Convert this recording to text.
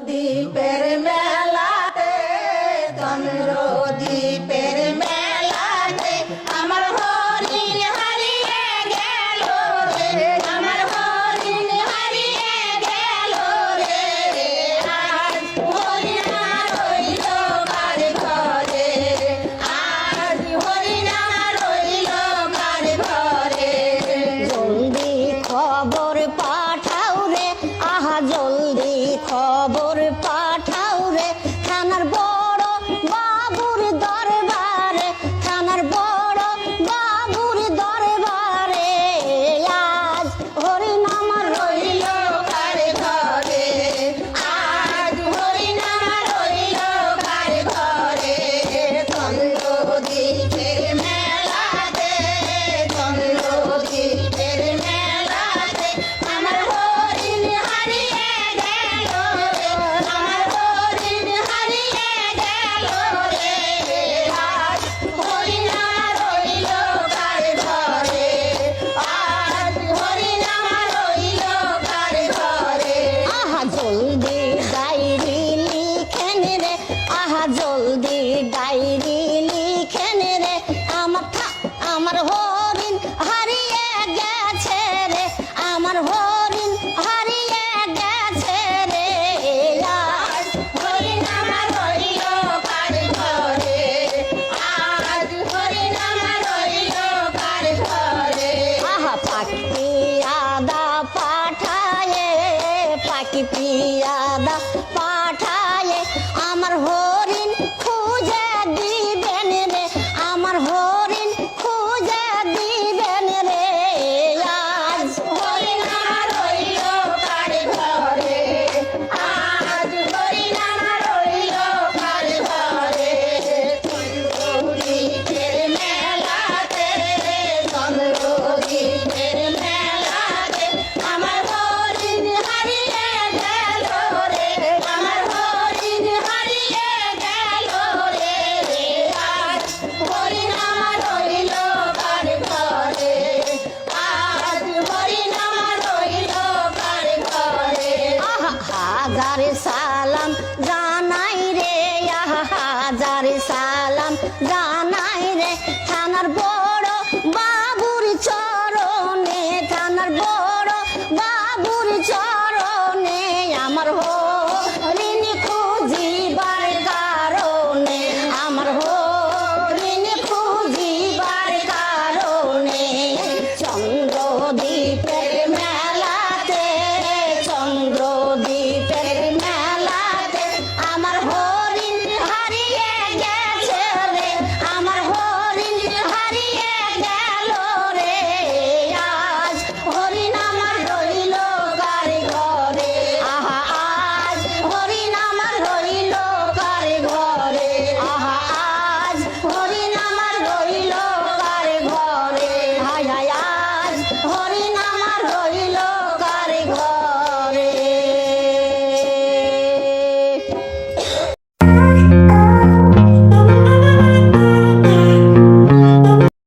দ্বীপের মেলাতে, চন্দ্রদ্বীপের মেলাতে আমার হরিণ হারিয়ে গেল রে, আমার হরিণ হারিয়ে গেল রে। আজ হরিণ রইল কার ঘরে, আজ হরিণ রইল কার ঘরে। জলদি খবর পাঠাও রে, আহা জলদি খবর পাঠাও রে, থানার বড় বাবুর দরবারে, থানার বড় বাবুর দরবারে। আজ হরিণ আমার রইল কার ঘরে, আজ হরিণ রইল কার ঘরে। চন্দ্রদ্বীপের মেলাতে, চন্দ্রদ্বীপের মেলাতে আমার হরিণ হারিয়ে গেল রে, আমার হরিণ হারিয়ে গেল রে। আজ হরিণ রইল কার ঘরে, আজ হরিণ রইল কার ঘরে। আহা জলদি ডায়েরি লিখেন রে, আহা জলদি ডায়েরি লিখেন রে, আমার হরিণ হারিয়ে গেছে রে, আমার হরিণ হারিয়ে গেছে রে। আজ হরিণ রইল কার ঘরে, আজ হরিণ রইল কার ঘরে। আহা পাখি পিয়াদা পাঠায়ে, পাখি পিয়াদা পাঠায়ে, আমার হরিণ খুঁজে দিবেন রে, আমার হরিণ খুঁজে দিবেন রে। আজ হরিণ রইল কার ঘরে, আজ হরিণ রইল কার ঘরে। চন্দ্রদ্বীপের মেলাতে, চন্দ্রদ্বীপের মেলাতে আমার হরিণ হারিয়ে গেল রে, আমার হরিণ হারিয়ে গেল রে। আজ হরিণ রইল কার ঘরে, আজ হরিণ রইল কার ঘরে। আহা হাজার সালাম জানাই রে, আহা হাজার সালাম জানাই রে, থানার বড় বাবুর চরণে, থানার বড় বাবুর চরণে আমার হরিণ